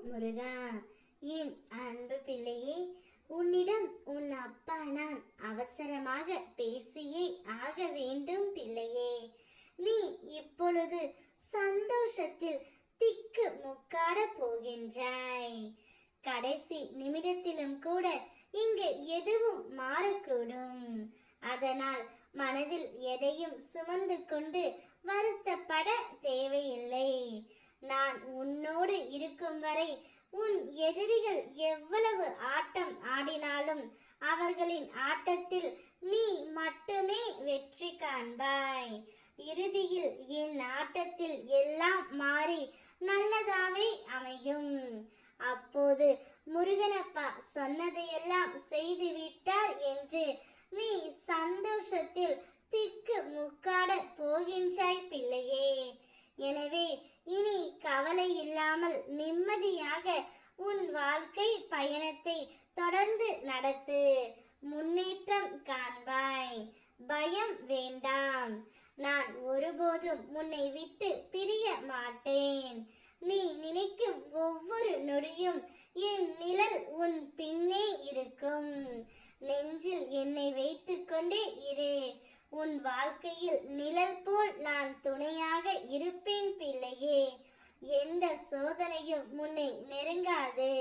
முருகா. என் அன்பு பிள்ளையே, உன்னிடம் உன் அப்பா நான் அவசரமாக பேசியே ஆக வேண்டும் பிள்ளையே. நீ இப்பொழுது சந்தோஷத்தில் திக்கு முக்காட போகின்றாய். கடைசி நிமிடத்திலும் கூட இங்கு எதுவும் மாறக்கூடும். அதனால் மனதில் எதையும் சுமந்து கொண்டு வருத்தப்பட தேவையில்லை. நான் உன்னோடு இருக்கும் வரை உன் எதிரிகள் எவ்வளவு ஆட்டம் ஆடினாலும் அவர்களின் ஆட்டத்தில் நீ மட்டுமே வெற்றி காண்பாய். இறுதியில் என் ஆட்டத்தில் எல்லாம் மாறி நல்லதாவே அமையும். அப்போது முருகனப்பா சொன்னதையெல்லாம் செய்து விட்டார் என்று நீ சந்தோஷத்தில் திக்கு முக்காட போகின்றாய் பிள்ளையே. எனவே இனி கவலை இல்லாமல் நிம்மதியாக உன் வாழ்க்கை பயணத்தை தொடர்ந்து நடத்து. முன்னேற்றம் காண்பாய். பயம் வேண்டாம். நான் ஒருபோதும் உன்னை விட்டு பிரிய மாட்டேன். நீ நினைக்கும் ஒவ்வொரு நொடியும் என் நிழல் உன் பின்னே இருக்கும். நெஞ்சில் என்னை வைத்துக் கொண்டே இரு. உன் வாழ்க்கையில் நிழல் போல் நான் துணையாக இருப்பேன் பிள்ளையே. எந்த சோதனையும் உன்னை நெருங்காது.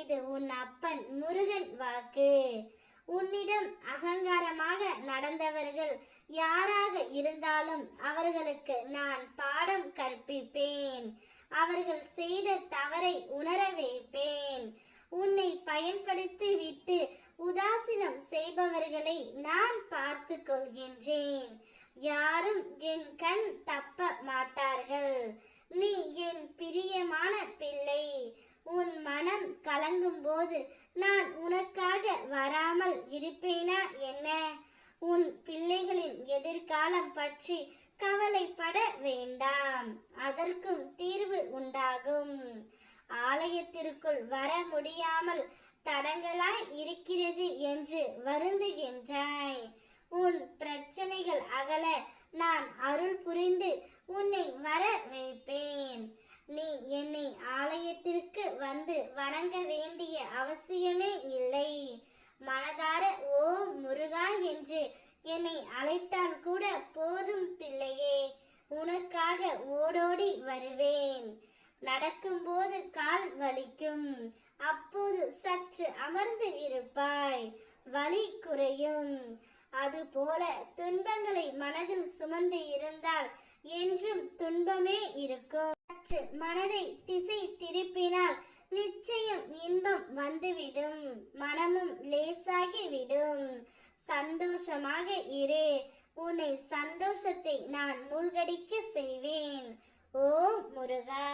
இது உன் அப்பன் முருகன் வாக்கு. உன்னிடம் அகங்காரமாக நடந்தவர்கள் யாராக இருந்தாலும் அவர்களுக்கு நான் பாடம் கற்பிப்பேன். அவர்கள் செய்த தவறை உணர வைப்பேன். உன்னை பயன்படுத்தி விட்டு உதாசீனம் செய்பவர்களை நான் பார்த்து கொள்கின்றேன். யாரும் என் கண் தப்ப மாட்டார்கள். நீ என் பிரியமான பிள்ளை. உன் மனம் கலங்கும் போது நான் உனக்காக வராமல் இருப்பேனா என்ன? உன் பிள்ளைகளின் எதிர்காலம் பற்றி கவலைப்பட வேண்டாம். அதற்கும் தீர்வு உண்டாகும். ஆலயத்திற்குள் வர முடியாமல் தடங்களாய் இருக்கிறது என்று வருந்துகின்றாய். உன் பிரச்சனைகள் அகல நான் அருள் புரிந்து உன்னை வர வைப்பேன். நீ என்னை ஆலயத்திற்கு வந்து வணங்க வேண்டிய அவசியமே இல்லை. மனதார ஓம் முருகா என்று என்னை அழைத்தால் கூட போதும் பிள்ளையே. உனக்காக ஓடோடி வருவேன். நடக்கும்போது கால் வலிக்கும். அப்போது சற்று அமர்ந்து இருப்பாய். வலி குறையும். அதுபோல துன்பங்களை மனதில் சுமந்து இருந்தால் என்றும் துன்பமே இருக்கும். சற்று மனதை திசை திருப்பினால் நிச்சயம் இன்பம் வந்துவிடும். மனமும் லேசாகிவிடும். சந்தோஷமாக இரு. உன்னை சந்தோஷத்தை நான் மூழ்கடிக்க செய்வேன். ஓ முருகா.